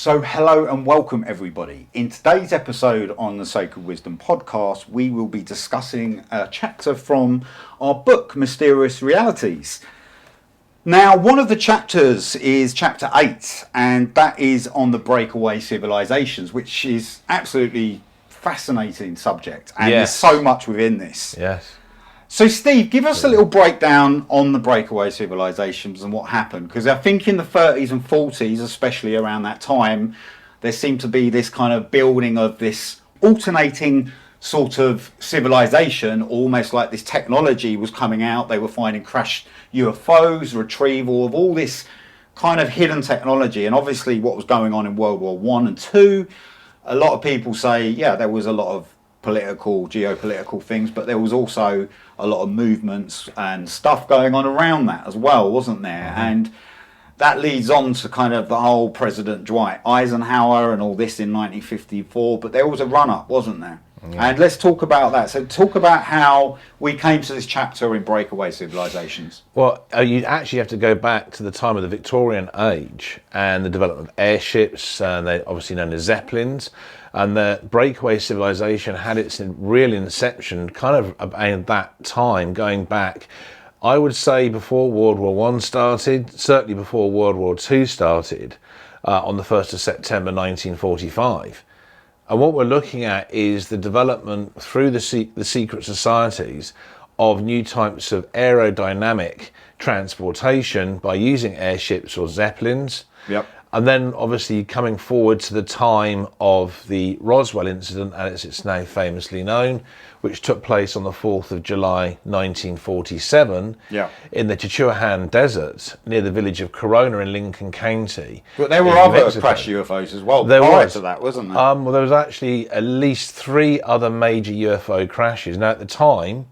So hello and welcome everybody. In today's episode on the Sacred Wisdom podcast, we will be discussing a chapter from our book, Mysterious Realities. Now, one of the chapters is chapter 8, and that is on the Breakaway Civilisations, which is absolutely fascinating subject, and there's so much within this. Yes. So Steve, give us a little breakdown on the Breakaway Civilisations and what happened, because I think in the 30s and 40s, especially around that time, there seemed to be this kind of building of this alternating sort of civilization, almost like this technology was coming out. They were finding crashed UFOs, retrieval of all this kind of hidden technology, and obviously what was going on in World War I and II. A lot of people say, yeah, there was a lot of geopolitical things, but there was also a lot of movements and stuff going on around that as well, wasn't there? Mm-hmm. And that leads on to kind of the whole President Dwight Eisenhower and all this in 1954, but there was a run-up, wasn't there? Mm-hmm. And let's talk about that. So talk about how we came to this chapter in Breakaway Civilisations. Well, you actually have to go back to the time of the Victorian age and the development of airships, and they're obviously known as Zeppelins. And the Breakaway Civilization had its real inception kind of at that time, going back, I would say, before World War I started, certainly before World War II started, on the 1st of September 1945. And what we're looking at is the development through the secret societies of new types of aerodynamic transportation by using airships or Zeppelins. Yep. And then obviously coming forward to the time of the Roswell incident, as it's now famously known, which took place on the 4th of July 1947 in the Chihuahuan Desert near the village of Corona in Lincoln County. But there were other crash UFOs as well prior to that, wasn't there? Well, there was actually at least 3 other major UFO crashes. Now, at the time,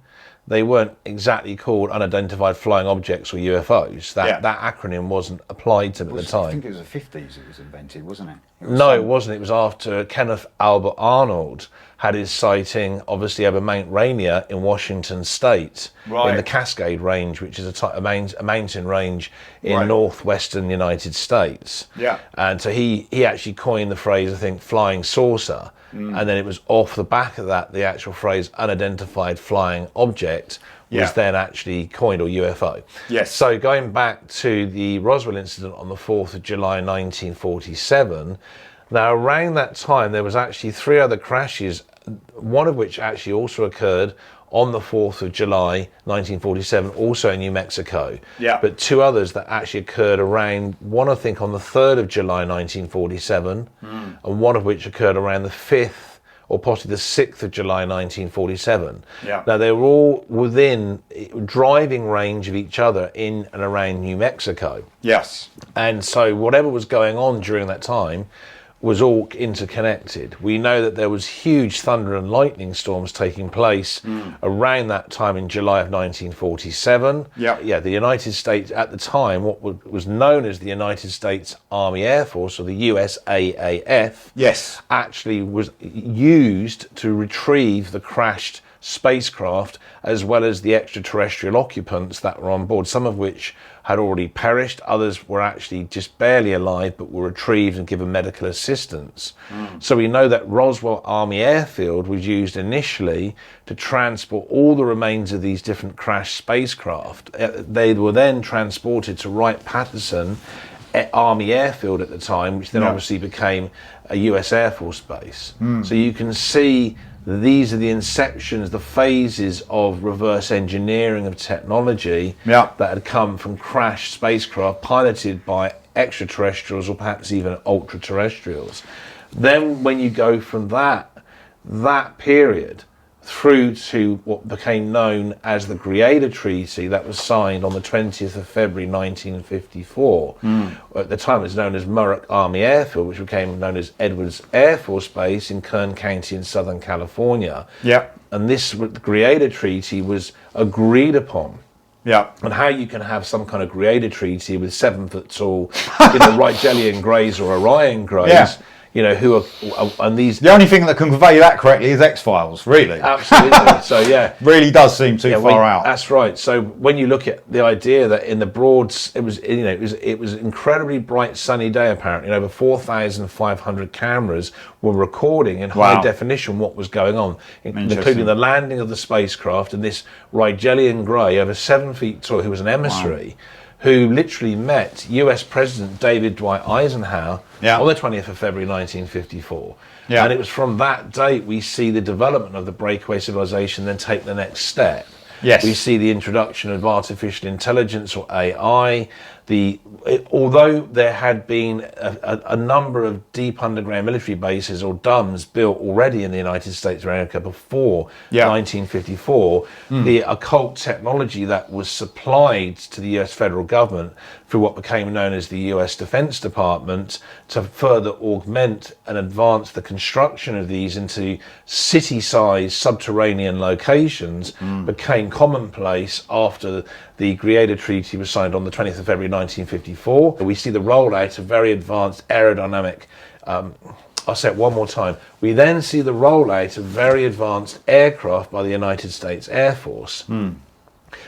they weren't exactly called unidentified flying objects or UFOs. That acronym wasn't applied to them at the time. I think it was the 50s it was invented, wasn't it? It wasn't. It was after Kenneth Albert Arnold had his sighting, obviously, over Mount Rainier in Washington State, in the Cascade Range, which is a mountain range in northwestern United States. Yeah. And so he actually coined the phrase, I think, flying saucer. And then it was off the back of that, the actual phrase unidentified flying object was then actually coined, or UFO. Yes. So going back to the Roswell incident on the 4th of July 1947, now around that time there was actually 3 other crashes, one of which actually also occurred on the 4th of July 1947, also in New Mexico. Yeah. But 2 others that actually occurred around, one I think on the 3rd of July 1947, and one of which occurred around the 5th or possibly the 6th of July 1947. Yeah. Now they were all within driving range of each other in and around New Mexico. Yes. And so whatever was going on during that time was all interconnected. We know that there was huge thunder and lightning storms taking place around that time in July of 1947. Yeah, the United States at the time, what was known as the United States Army Air Force, or the USAAF, actually was used to retrieve the crashed spacecraft as well as the extraterrestrial occupants that were on board, some of which had already perished, others were actually just barely alive but were retrieved and given medical assistance. So we know that Roswell Army Airfield was used initially to transport all the remains of these different crashed spacecraft. They were then transported to Wright-Patterson Army Airfield at the time, which then obviously became a US Air Force base. So you can see these are the inceptions, the phases of reverse engineering of technology that had come from crashed spacecraft piloted by extraterrestrials or perhaps even ultra-terrestrials. Then when you go from that period through to what became known as the Greada Treaty that was signed on the 20th of February 1954. At the time it was known as Muroc Army Airfield, which became known as Edwards Air Force Base in Kern County in Southern California. And this Greada Treaty was agreed upon. And how you can have some kind of Greada Treaty with 7 foot tall, Wright Jellian Greys or Orion Greys, you know, who are, and these... The only thing that can convey that correctly is X-Files, really. Absolutely. So, yeah. Really does seem too far out. That's right. So when you look at the idea that in the Broads, it was an incredibly bright sunny day, apparently, and over 4,500 cameras were recording in high definition what was going on, including the landing of the spacecraft and this Rigelian Grey, over 7 feet tall, who was an emissary, who literally met US President David Dwight Eisenhower on the 20th of February 1954. Yeah. And it was from that date we see the development of the Breakaway Civilization then take the next step. Yes. We see the introduction of artificial intelligence, or AI. Although there had been a number of deep underground military bases, or DUMs, built already in the United States of America before 1954, the occult technology that was supplied to the US federal government through what became known as the US Defense Department to further augment and advance the construction of these into city-sized subterranean locations became commonplace after the Greada Treaty was signed on the 20th of February 1954. We see the rollout of very advanced aerodynamic, I'll say it one more time, we then see the rollout of very advanced aircraft by the United States Air Force. And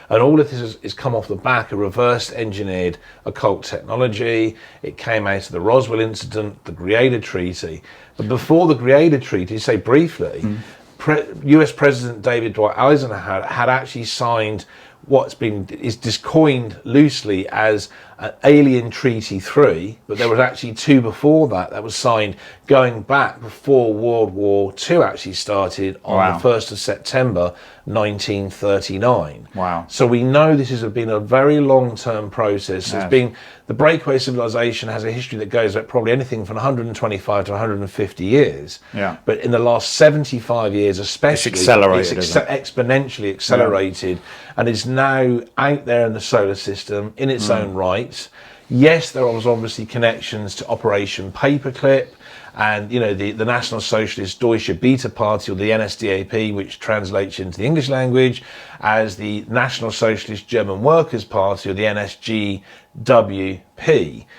all of this is come off the back of reverse engineered occult technology. It came out of the Roswell incident, the Greada Treaty. But before the Greada Treaty, say briefly, US President David Dwight Eisenhower had actually signed is coined loosely as Alien Treaty 3, but there was actually 2 before that was signed going back before World War II actually started on the 1st of September 1939. Wow. So we know this has been a very long-term process. It's been, the Breakaway Civilization has a history that goes back probably anything from 125 to 150 years. Yeah. But in the last 75 years especially, it's accelerated, exponentially accelerated, and is now out there in the solar system in its own right. Yes, there was obviously connections to Operation Paperclip and, you know, the National Socialist Deutsche Beta Party, or the NSDAP, which translates into the English language as the National Socialist German Workers' Party, or the NSGWP.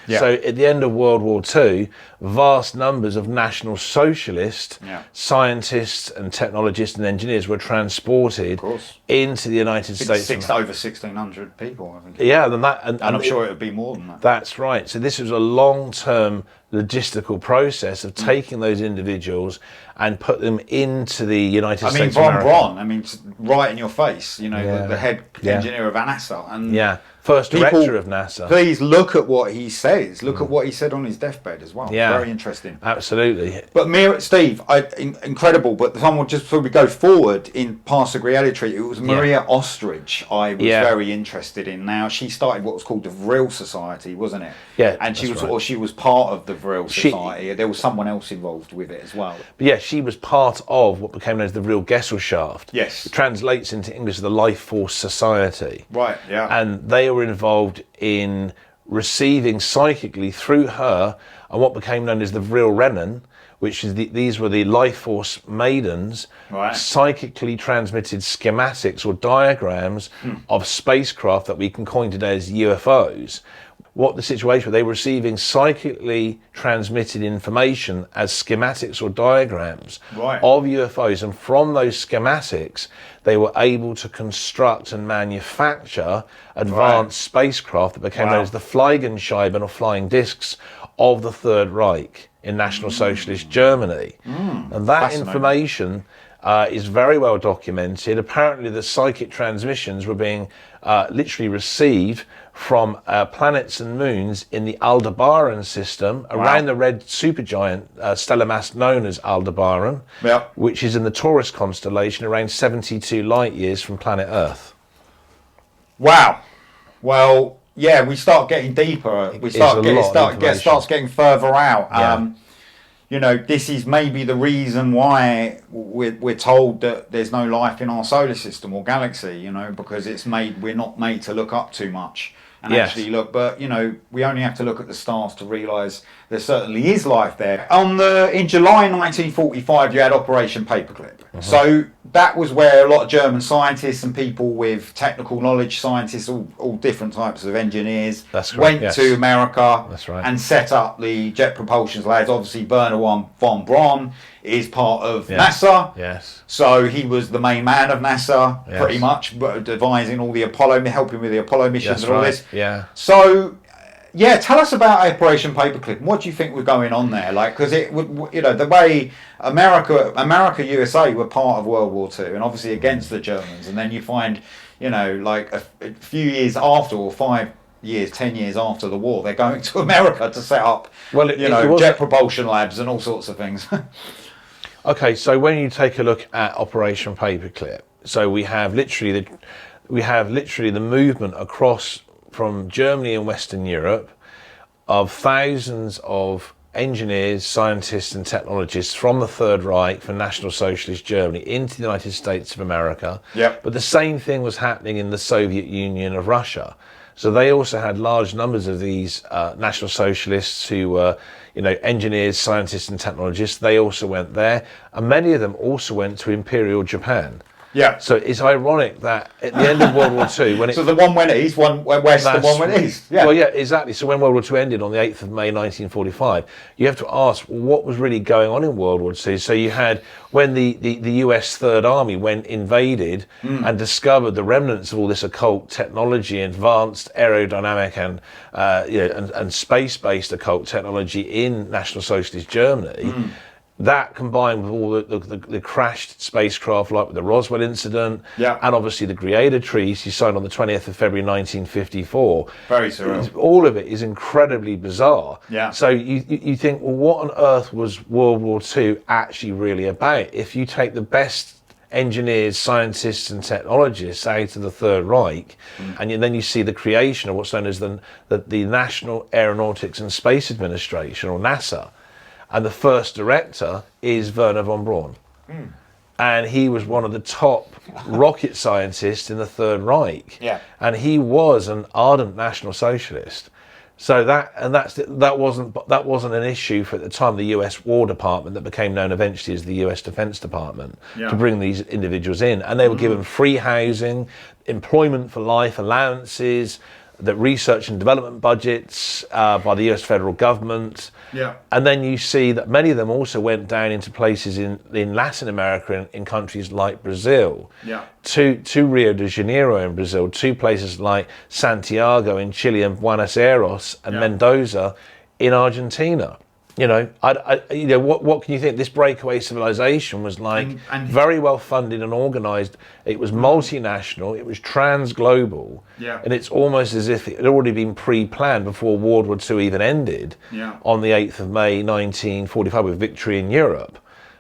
So at the end of World War II, vast numbers of National Socialist scientists and technologists and engineers were transported into the United States. Over 1,600 people, I think. Yeah, and I'm sure it would be more than that. That's right. So this was a long-term logistical process of taking those individuals and put them into the United States of America. Von Braun, right in your face, you know, the head engineer of NASA. And first director of NASA. Please look at what he says. Look at what he said on his deathbed as well. Yeah. Very interesting. Absolutely. But Steve, incredible. But someone just before we go forward in past the Greada Treaty, it was Maria Ostrich I was very interested in. Now, she started what was called the Vril Society, wasn't it? Yeah. And she was part of the Vril Society. There was someone else involved with it as well. But yeah, she was part of what became known as the Vril Gesellschaft. Yes. It translates into English as the Life Force Society. Right, yeah. And they were involved in receiving psychically through her and what became known as the Vril Rennen, which is these were the Life Force maidens, psychically transmitted schematics or diagrams of spacecraft that we can coin today as UFOs. What the situation was, they were receiving psychically transmitted information as schematics or diagrams of UFOs, and from those schematics they were able to construct and manufacture advanced spacecraft that became known as the Fliegenscheiben, or flying discs, of the Third Reich in National Socialist Germany. And that information is very well documented. Apparently the psychic transmissions were being literally received from planets and moons in the Aldebaran system around the red supergiant stellar mass known as Aldebaran, which is in the Taurus constellation around 72 light years from planet Earth. Wow. Well, yeah, we start getting deeper. We starts getting further out. You know, this is maybe the reason why we're told that there's no life in our solar system or galaxy, you know, because we're not made to look up too much and actually look. But, you know, we only have to look at the stars to realise there certainly is life there. In July 1945, you had Operation Paperclip. So that was where a lot of German scientists and people with technical knowledge, scientists, all different types of engineers, went to America and set up the Jet Propulsion Labs. Obviously, Werner von Braun is part of NASA. So he was the main man of NASA, pretty much, devising all the Apollo, helping with the Apollo missions and all this. So, yeah, tell us about Operation Paperclip. What do you think was going on there? Like, because it would, you know, the way America, USA were part of World War II, and obviously against the Germans, and then you find, you know, like a few years after, or 5 years, 10 years after the war, they're going to America to set up, jet propulsion labs and all sorts of things. Okay, so when you take a look at Operation Paperclip, so we have literally the movement across from Germany and Western Europe of thousands of engineers, scientists and technologists from the Third Reich, from National Socialist Germany into the United States of America. But the same thing was happening in the Soviet Union of Russia. So they also had large numbers of these National Socialists who were, you know, engineers, scientists and technologists. They also went there, and many of them also went to Imperial Japan. So it's ironic that at the end of World War II, when so the one went east, one went west, the one went east. Well, yeah, exactly. So when World War II ended on the 8th of May 1945, you have to ask, well, what was really going on in World War II? So you had when the US Third Army invaded and discovered the remnants of all this occult technology, advanced aerodynamic and space-based occult technology in National Socialist Germany. That combined with all the crashed spacecraft, like with the Roswell incident, and obviously the Greada Treaty signed on the 20th of February 1954. Very surreal. All of it is incredibly bizarre. So you think, well, what on earth was World War II actually really about? If you take the best engineers, scientists and technologists out of the Third Reich, and then you see the creation of what's known as the National Aeronautics and Space Administration, or NASA. And the first director is Werner von Braun. And he was one of the top rocket scientists in the Third Reich. And he was an ardent National Socialist. So that wasn't an issue for, at the time, the US War Department, that became known eventually as the US Defense Department, to bring these individuals in. And they were given free housing, employment for life, allowances, the research and development budgets by the US federal government. And then you see that many of them also went down into places in Latin America, in countries like Brazil, to Rio de Janeiro in Brazil, to places like Santiago in Chile, and Buenos Aires and Mendoza in Argentina. You know, what can you think? This breakaway civilization was like and very well funded and organised. It was multinational. It was trans-global. And it's almost as if it had already been pre-planned before World War II even ended on the 8th of May 1945 with victory in Europe.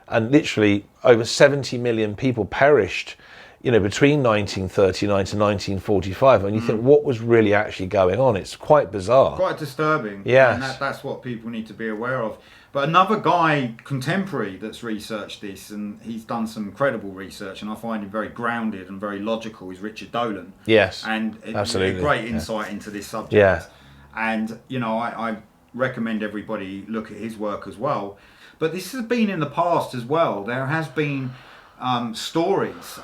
And literally over 70 million people perished, you know, between 1939 to 1945, and you think, what was really actually going on? It's quite bizarre. Quite disturbing. Yes. And that's what people need to be aware of. But another guy, contemporary, that's researched this, and he's done some incredible research, and I find him very grounded and very logical, is Richard Dolan. And absolutely. A great insight into this subject. And, you know, I recommend everybody look at his work as well. But this has been in the past as well. There has been stories,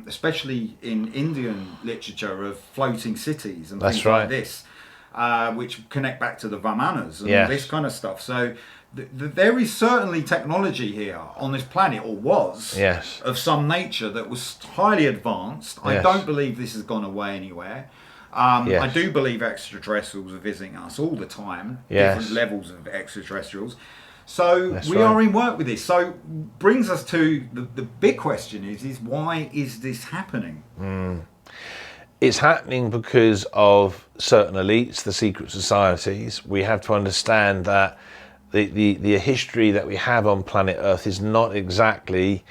especially in Indian literature, of floating cities and things like this, which connect back to the Vamanas and this kind of stuff. So there is certainly technology here on this planet, or was, of some nature that was highly advanced. I don't believe this has gone away anywhere. I do believe extraterrestrials are visiting us all the time, different levels of extraterrestrials. So we are in work with this. So brings us to the big question is why is this happening? It's happening because of certain elites, the secret societies. We have to understand that the history that we have on planet Earth is not exactly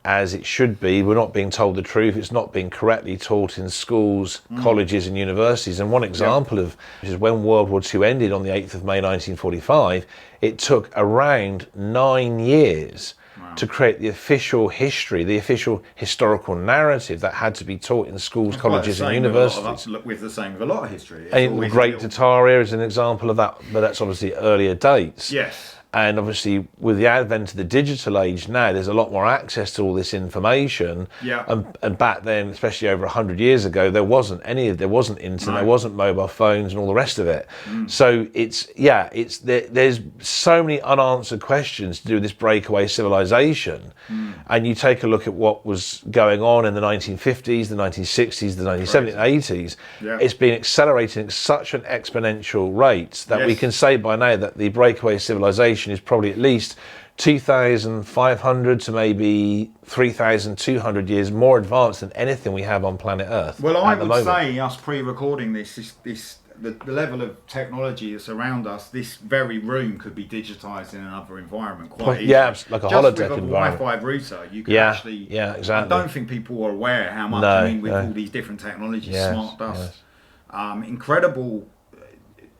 as it should be. We're not being told the truth. It's not being correctly taught in schools, colleges and universities. And one example of is when World War II ended on the 8th of May 1945, it took around 9 years to create the official history, the official historical narrative that had to be taught in schools, colleges and universities. With the same with a lot of history. And the Great Tatar Era is an example of that, but that's obviously earlier dates. And obviously, with the advent of the digital age now, there's a lot more access to all this information. Yeah. And back then, especially over 100 years ago, there wasn't internet, there wasn't mobile phones and all the rest of it. So there's so many unanswered questions to do with this breakaway civilization. And you take a look at what was going on in the 1950s, the 1960s, the 1970s, 80s. Yeah. It's been accelerating at such an exponential rate that we can say by now that the breakaway civilization is probably at least 2,500 to maybe 3,200 years more advanced than anything we have on planet Earth. Well, I would say, us pre-recording the level of technology that's around us, this very room could be digitized in another environment quite easily. Yeah, like a holodeck environment. Wi-Fi router, you can actually... Yeah, exactly. I don't think people are aware how much, with all these different technologies, smart dust.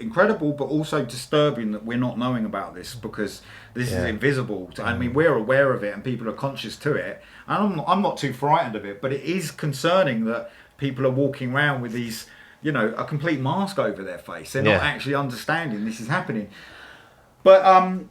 Incredible, but also disturbing that we're not knowing about this, because this is invisible. I mean, we're aware of it and people are conscious to it. And I'm not too frightened of it, but it is concerning that people are walking around with these, a complete mask over their face. They're not actually understanding this is happening. But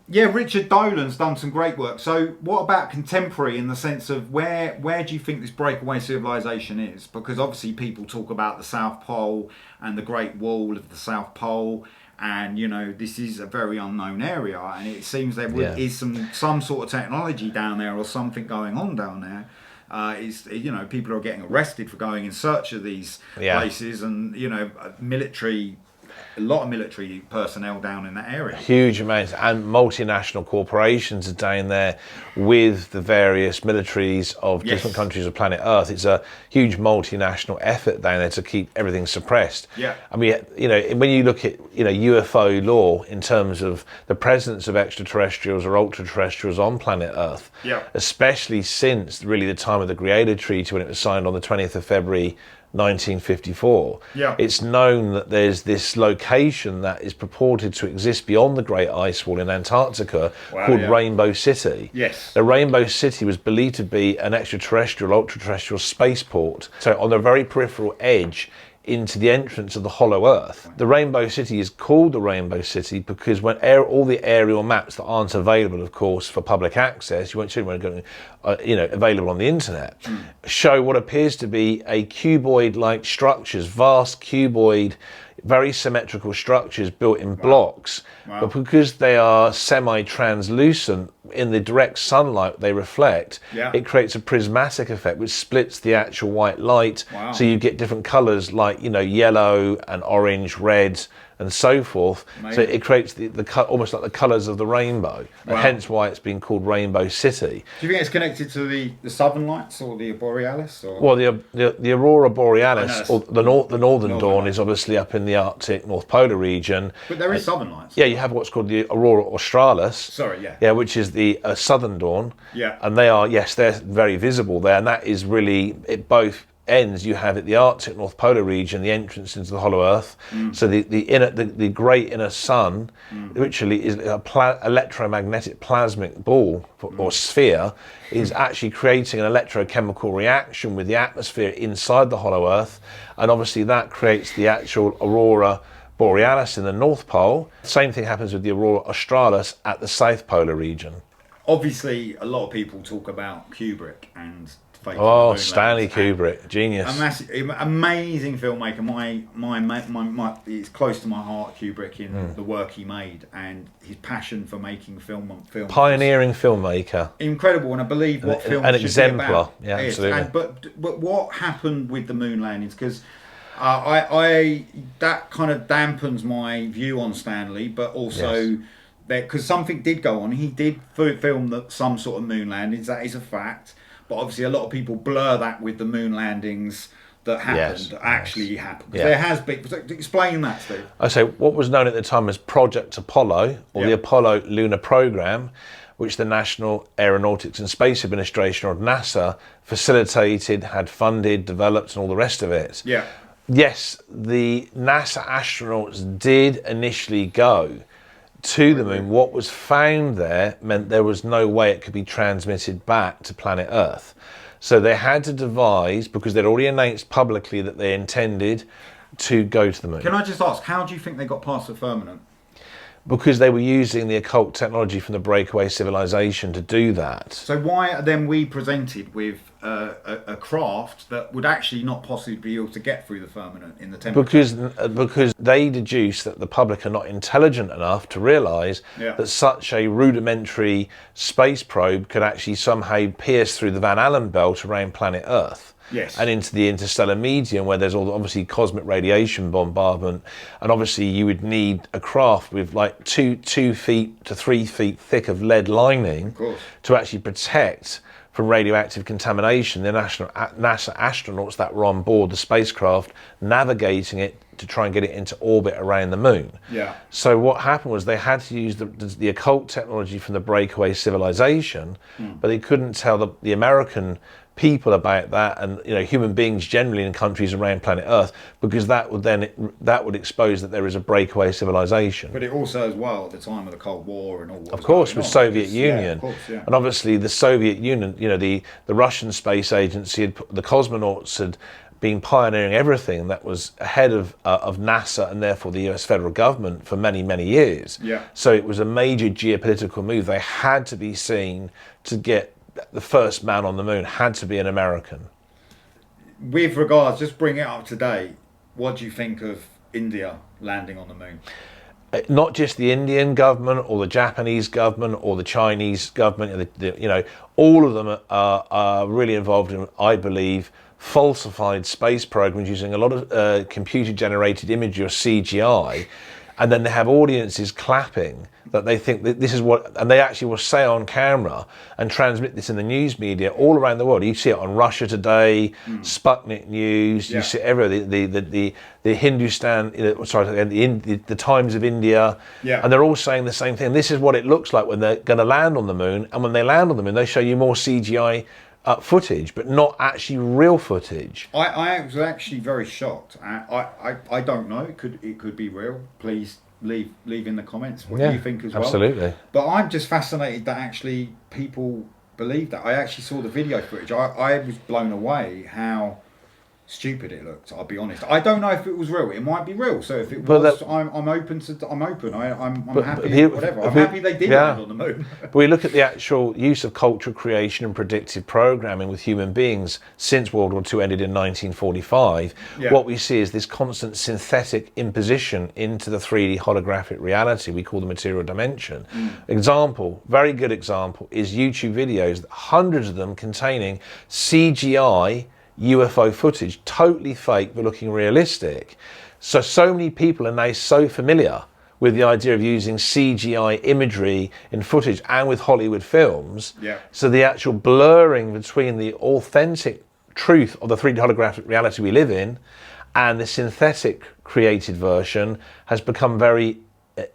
Richard Dolan's done some great work. So what about contemporary, in the sense of where do you think this breakaway civilization is? Because obviously people talk about the South Pole and the Great Wall of the South Pole, and this is a very unknown area, and it seems there is some sort of technology down there or something going on down there. People are getting arrested for going in search of these places, and a lot of military personnel down in that area. Huge amounts, and multinational corporations are down there with the various militaries of different countries of planet Earth. It's a huge multinational effort down there to keep everything suppressed. Yeah. I mean, when you look at UFO law in terms of the presence of extraterrestrials or ultra-terrestrials on planet Earth, especially since really the time of the Creator Treaty, when it was signed on the 20th of February 1954. It's known that there's this location that is purported to exist beyond the Great Ice Wall in Antarctica called Rainbow City. Yes. The Rainbow City was believed to be an extraterrestrial, ultra-terrestrial spaceport, so on the very peripheral edge into the entrance of the hollow Earth. The Rainbow City is called the Rainbow City because when all the aerial maps that aren't available, of course, for public access, you won't see them going, available on the internet, show what appears to be a cuboid-like structures, vast cuboid, very symmetrical structures built in blocks. But because they are semi-translucent, in the direct sunlight they reflect, it creates a prismatic effect which splits the actual white light. So you get different colours like yellow and orange, red and so forth. So it creates the almost like the colours of the rainbow, and hence why it's been called Rainbow City. Do you think it's connected to the Southern Lights or the Borealis? Or? Well, the Aurora Borealis, or the Northern Dawn, is obviously up in the Arctic North Polar region. But there is Southern Lights. Yeah, you have what's called the Aurora Australis. Sorry, which is the Southern Dawn. Yeah. And they are, they're very visible there, and that is really at both ends. You have at the Arctic North Polar region the entrance into the hollow Earth. So the great inner sun, literally is a electromagnetic plasmic ball or sphere, is actually creating an electrochemical reaction with the atmosphere inside the hollow Earth, and obviously that creates the actual Aurora Borealis in the North Pole. Same thing happens with the Aurora Australis at the South Polar region. Obviously, a lot of people talk about Kubrick and Stanley Kubrick, genius, amazing filmmaker. My it's close to my heart. Kubrick in the work he made and his passion for making film. Pioneering filmmaker, incredible, and I believe what film an exemplar. Yeah, absolutely. But what happened with the moon landings? Because I that kind of dampens my view on Stanley, but also because something did go on. He did film some sort of moon landings. That is a fact. But obviously, a lot of people blur that with the moon landings that happened, actually happened. There has been. Explain that, Steve. I say what was known at the time as Project Apollo, or the Apollo Lunar Program, which the National Aeronautics and Space Administration, or NASA, facilitated, had funded, developed, and all the rest of it. Yeah. Yes, the NASA astronauts did initially go to the moon. What was found there meant there was no way it could be transmitted back to planet Earth. So they had to devise, because they'd already announced publicly that they intended to go to the moon. Can I just ask, how do you think they got past the firmament? Because they were using the occult technology from the Breakaway Civilization to do that. So why are then we presented with a craft that would actually not possibly be able to get through the firmament in the temperature? Because they deduce that the public are not intelligent enough to realise that such a rudimentary space probe could actually somehow pierce through the Van Allen belt around planet Earth. Yes. And into the interstellar medium, where there's all obviously cosmic radiation bombardment, and obviously you would need a craft with like 2 feet to 3 feet thick of lead lining to actually protect from radioactive contamination the NASA astronauts that were on board the spacecraft, navigating it to try and get it into orbit around the moon. Yeah. So what happened was they had to use the occult technology from the Breakaway Civilization, but they couldn't tell the American people about that, and human beings generally in countries around planet Earth, because that would expose that there is a breakaway civilization. But it also, as well, at the time of the Cold War and all. Of course, with Soviet Union, yeah, of course, yeah. And obviously the Soviet Union, the Russian space agency, the cosmonauts had been pioneering everything that was ahead of NASA and therefore the US federal government for many, many years. Yeah. So it was a major geopolitical move. They had to be seen to get the first man on the moon had to be an American. With regards, just bring it up to date, what do you think of India landing on the moon? Not just the Indian government or the Japanese government or the Chinese government, all of them are really involved in, I believe, falsified space programs using a lot of computer-generated imagery or CGI, and then they have audiences clapping that they think that this is what, and they actually will say on camera and transmit this in the news media all around the world. You see it on Russia Today, Sputnik News. You see it everywhere. The Hindustan, the Times of India, and they're all saying the same thing. This is what it looks like when they're going to land on the moon, and when they land on the moon, they show you more CGI footage, but not actually real footage. I was actually very shocked. I don't know. It could be real. Please leave in the comments what you think as well. Absolutely. But I'm just fascinated that actually people believe that. I actually saw the video footage. I was blown away how stupid it looked. I'll be honest. I don't know if it was real. It might be real. So if it was, I'm open. I'm happy. Whatever. I'm happy they did land on the moon. But we look at the actual use of cultural creation and predictive programming with human beings since World War II ended in 1945. What we see is this constant synthetic imposition into the 3D holographic reality we call the material dimension. Example, very good example, is YouTube videos, hundreds of them containing CGI UFO footage, totally fake but looking realistic. So many people are now so familiar with the idea of using CGI imagery in footage and with Hollywood films. So the actual blurring between the authentic truth of the 3D holographic reality we live in and the synthetic created version has become very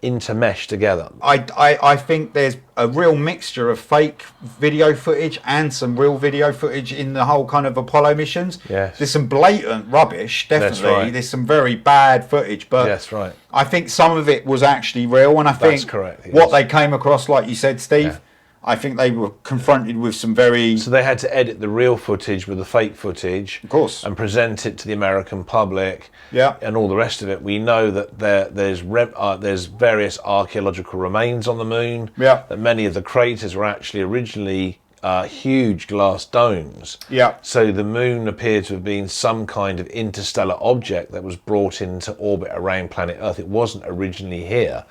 intermeshed together. I think there's a real mixture of fake video footage and some real video footage in the whole kind of Apollo missions. There's some blatant rubbish, definitely. That's right. There's some very bad footage, but that's right. I think some of it was actually real, and I think that's correct. What they came across, like you said, Steve, I think they were confronted with some very... So they had to edit the real footage with the fake footage. Of course. And present it to the American public. And all the rest of it. We know that there's various archaeological remains on the moon. That many of the craters were actually originally huge glass domes. So the moon appeared to have been some kind of interstellar object that was brought into orbit around planet Earth. It wasn't originally here.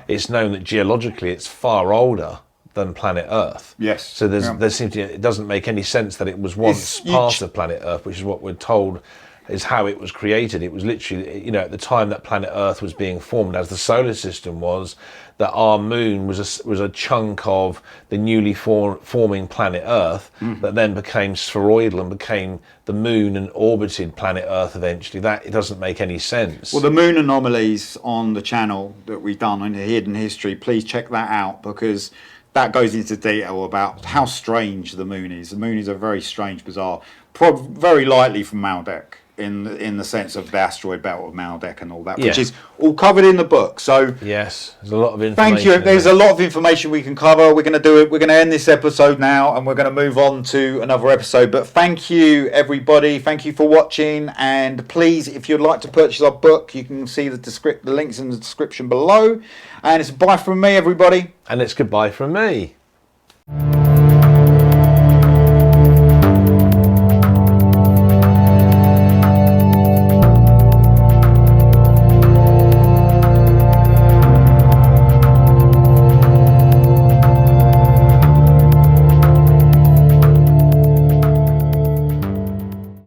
It's known that geologically it's far older than planet Earth. So there seems to, it doesn't make any sense that it was once part of planet Earth, which is what we're told is how it was created. It was literally, at the time that planet Earth was being formed, as the solar system was, that our moon was a chunk of the newly forming planet Earth that then became spheroidal and became the moon and orbited planet Earth eventually. That it doesn't make any sense. Well, the moon anomalies on the channel that we've done on Hidden History, please check that out, because that goes into detail about how strange the moon is. The moon is a very strange, bizarre, very likely from Maldek. in the sense of the asteroid belt of Maldek and all that, Yeah. which is all covered in the book. So yes, there's a lot of information. thank you. in There's there. a lot of information we can cover. We're going to do it. We're going to end this episode now, and we're going to move on to another episode. But thank you, everybody. Thank you for watching. And please, if you'd like to purchase our book, you can see the links in the description below. And it's bye from me, everybody. And it's goodbye from me.